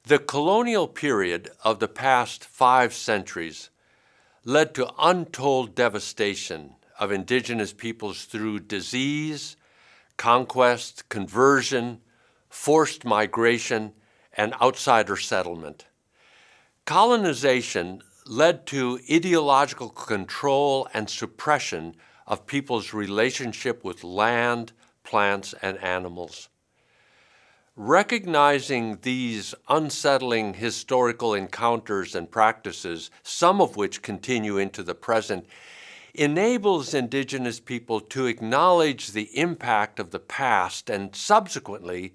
The colonial period of the past 5 centuries led to untold devastation of indigenous peoples through disease, conquest, conversion, forced migration, and outsider settlement. Colonization led to ideological control and suppression of people's relationship with land, plants, and animals. Recognizing these unsettling historical encounters and practices, some of which continue into the present, enables indigenous people to acknowledge the impact of the past and subsequently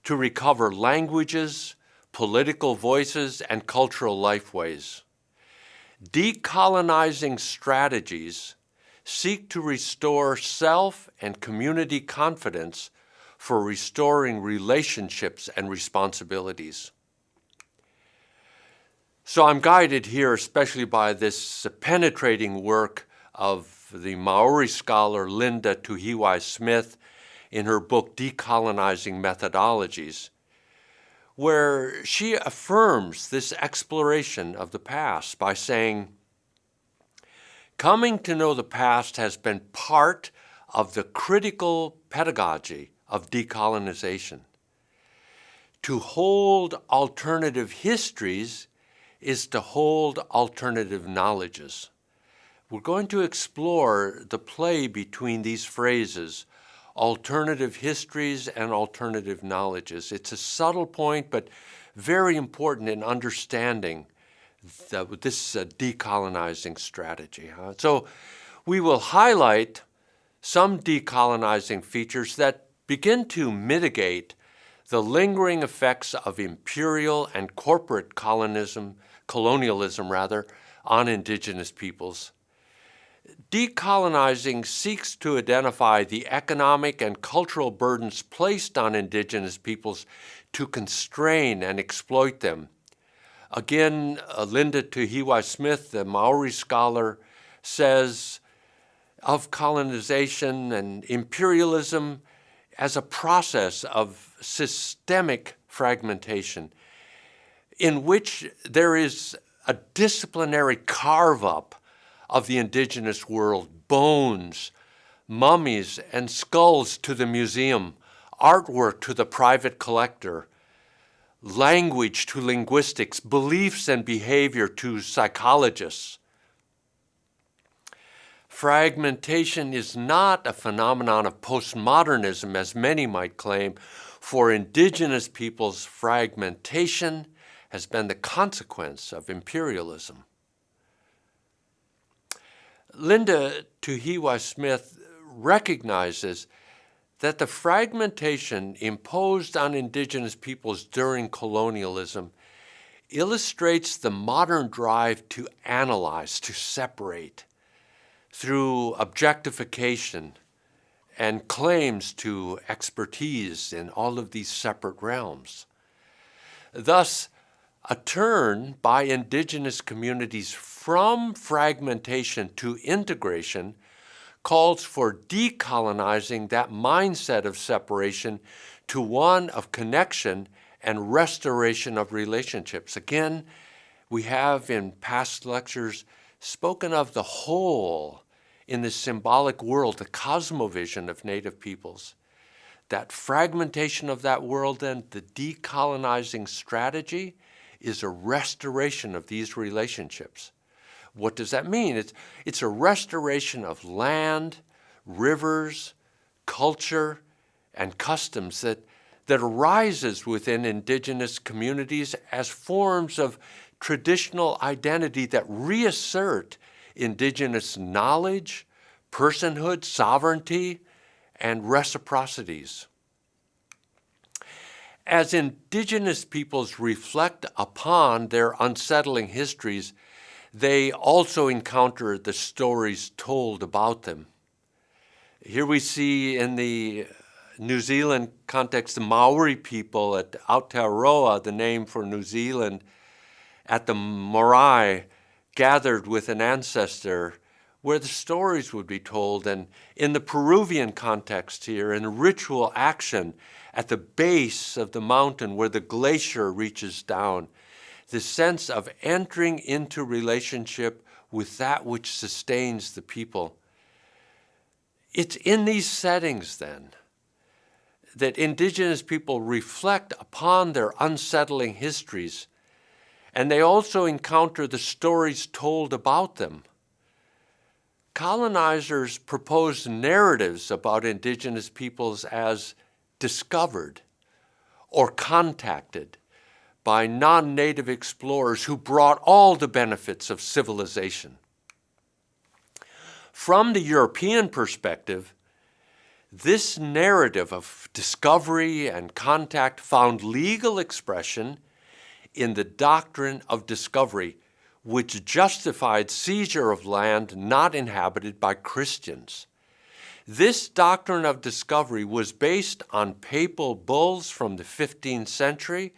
to recover languages, political voices, and cultural lifeways. Decolonizing strategies seek to restore self and community confidence for restoring relationships and responsibilities. So I'm guided here especially by this penetrating work of the Maori scholar Linda Tuhiwai Smith in her book Decolonizing Methodologies, where she affirms this exploration of the past by saying, coming to know the past has been part of the critical pedagogy of decolonization. To hold alternative histories is to hold alternative knowledges. We're going to explore the play between these phrases, alternative histories and alternative knowledges. It's a subtle point, but very important in understanding this decolonizing strategy. So we will highlight some decolonizing features that begin to mitigate the lingering effects of imperial and corporate colonialism on indigenous peoples. Decolonizing seeks to identify the economic and cultural burdens placed on indigenous peoples to constrain and exploit them. Again, Linda Tuhiwai Smith, the Maori scholar, says of colonization and imperialism as a process of systemic fragmentation in which there is a disciplinary carve-up of the indigenous world, bones, mummies, and skulls to the museum, artwork to the private collector, language to linguistics, beliefs and behavior to psychologists. Fragmentation is not a phenomenon of postmodernism, as many might claim. For indigenous peoples, fragmentation has been the consequence of imperialism. Linda Tuhiwai Smith recognizes that the fragmentation imposed on indigenous peoples during colonialism illustrates the modern drive to analyze, to separate, through objectification and claims to expertise in all of these separate realms. Thus, a turn by indigenous communities from fragmentation to integration calls for decolonizing that mindset of separation to one of connection and restoration of relationships. Again, we have in past lectures spoken of the whole in the symbolic world, the cosmovision of Native peoples. That fragmentation of that world, then, the decolonizing strategy is a restoration of these relationships. What does that mean? It's a restoration of land, rivers, culture, and customs that arises within indigenous communities as forms of traditional identity that reassert indigenous knowledge, personhood, sovereignty, and reciprocities. As indigenous peoples reflect upon their unsettling histories, they also encounter the stories told about them. Here we see in the New Zealand context, the Maori people at Aotearoa, the name for New Zealand, at the marae, gathered with an ancestor where the stories would be told, and in the Peruvian context here, in ritual action at the base of the mountain where the glacier reaches down, the sense of entering into relationship with that which sustains the people. It's in these settings, then, that indigenous people reflect upon their unsettling histories, and they also encounter the stories told about them. Colonizers proposed narratives about indigenous peoples as discovered or contacted by non-native explorers who brought all the benefits of civilization. From the European perspective, this narrative of discovery and contact found legal expression in the doctrine of discovery, which justified seizure of land not inhabited by Christians. This doctrine of discovery was based on papal bulls from the 15th century,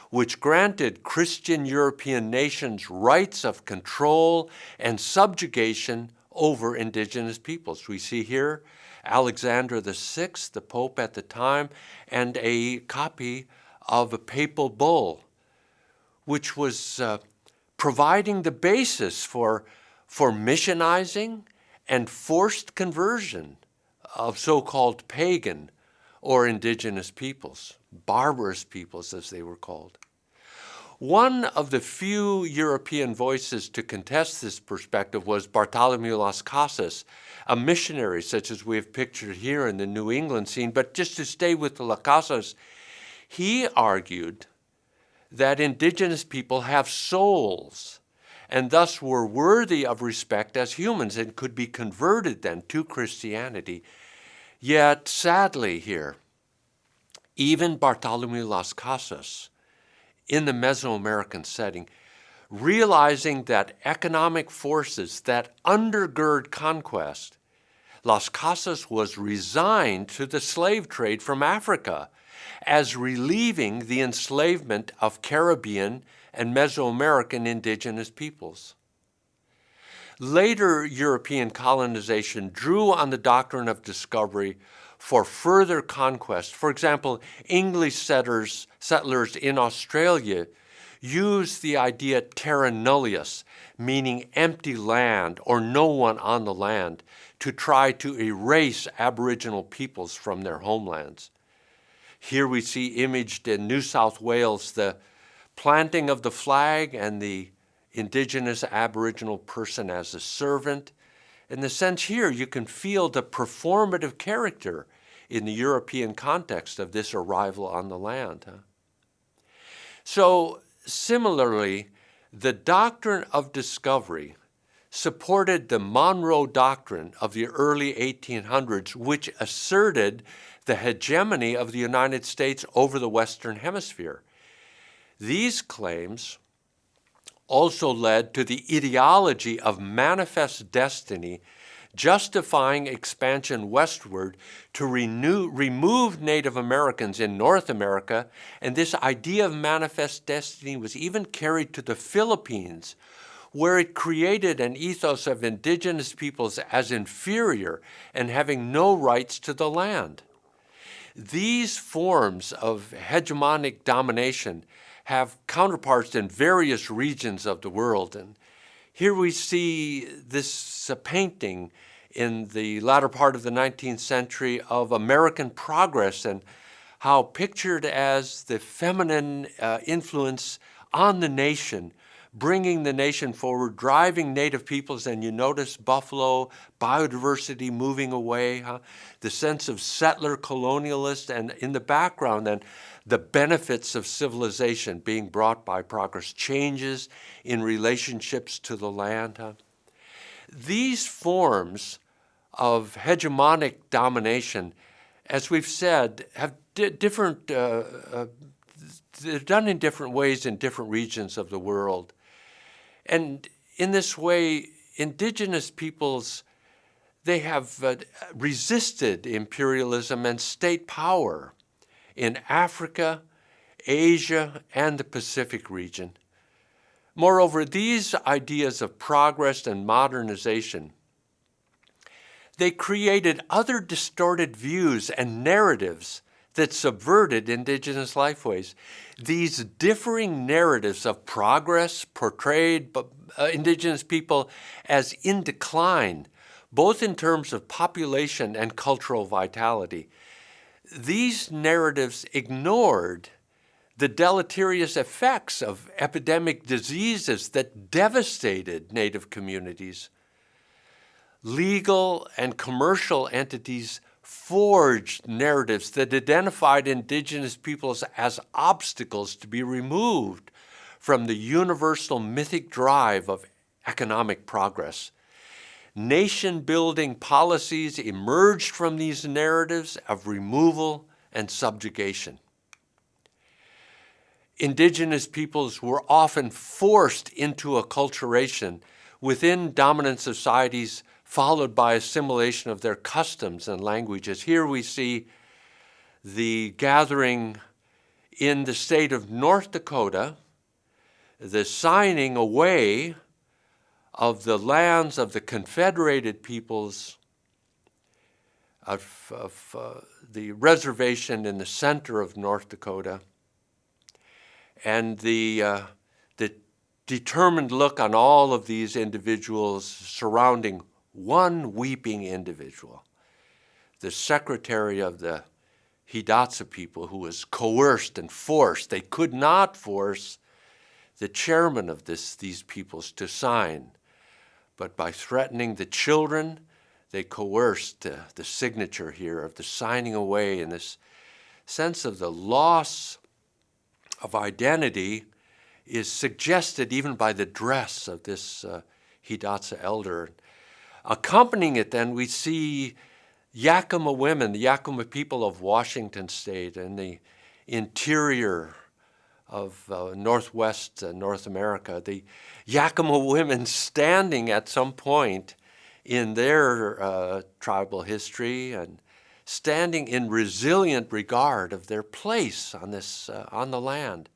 which granted Christian European nations rights of control and subjugation over indigenous peoples. We see here Alexander VI, the Pope at the time, and a copy of a papal bull, which was providing the basis for missionizing and forced conversion of so-called pagan or indigenous peoples, barbarous peoples as they were called. One of the few European voices to contest this perspective was Bartholomew Las Casas, a missionary such as we have pictured here in the New England scene. But just to stay with the Las Casas, he argued that indigenous people have souls and thus were worthy of respect as humans and could be converted then to Christianity. Yet, sadly here, even Bartholomew Las Casas, in the Mesoamerican setting, realizing that economic forces that undergird conquest, Las Casas was resigned to the slave trade from Africa as relieving the enslavement of Caribbean and Mesoamerican indigenous peoples. Later European colonization drew on the doctrine of discovery for further conquest. For example, English settlers in Australia used the idea terra nullius, meaning empty land or no one on the land, to try to erase Aboriginal peoples from their homelands. Here we see imaged in New South Wales the planting of the flag and the indigenous Aboriginal person as a servant. In the sense here, you can feel the performative character in the European context of this arrival on the land. So similarly, the doctrine of discovery supported the Monroe Doctrine of the early 1800s, which asserted the hegemony of the United States over the Western Hemisphere. These claims also led to the ideology of manifest destiny, justifying expansion westward to remove Native Americans in North America, and this idea of manifest destiny was even carried to the Philippines, where it created an ethos of indigenous peoples as inferior and having no rights to the land. These forms of hegemonic domination have counterparts in various regions of the world. And here we see this painting in the latter part of the 19th century of American progress and how pictured as the feminine influence on the nation, bringing the nation forward, driving native peoples, and you notice buffalo, biodiversity moving away, the sense of settler colonialist, and in the background then, the benefits of civilization being brought by progress, changes in relationships to the land. These forms of hegemonic domination, as we've said, have different, they're done in different ways in different regions of the world. And in this way, indigenous peoples, they have resisted imperialism and state power in Africa, Asia, and the Pacific region. Moreover, these ideas of progress and modernization they created other distorted views and narratives that subverted indigenous lifeways. These differing narratives of progress portrayed indigenous people as in decline, both in terms of population and cultural vitality. These narratives ignored the deleterious effects of epidemic diseases that devastated Native communities. Legal and commercial entities forged narratives that identified indigenous peoples as obstacles to be removed from the universal mythic drive of economic progress. Nation-building policies emerged from these narratives of removal and subjugation. Indigenous peoples were often forced into acculturation within dominant societies, followed by assimilation of their customs and languages. Here we see the gathering in the state of North Dakota, the signing away of the lands of the Confederated peoples of the reservation in the center of North Dakota, and the determined look on all of these individuals surrounding one weeping individual, the secretary of the Hidatsa people, who was coerced and forced. They could not force the chairman of these peoples to sign, but by threatening the children, they coerced the signature here of the signing away, in this sense of the loss of identity is suggested even by the dress of this Hidatsa elder. Accompanying it then, we see Yakima women, the Yakima people of Washington State and the interior of Northwest North America, the Yakima women standing at some point in their tribal history and standing in resilient regard of their place on the land.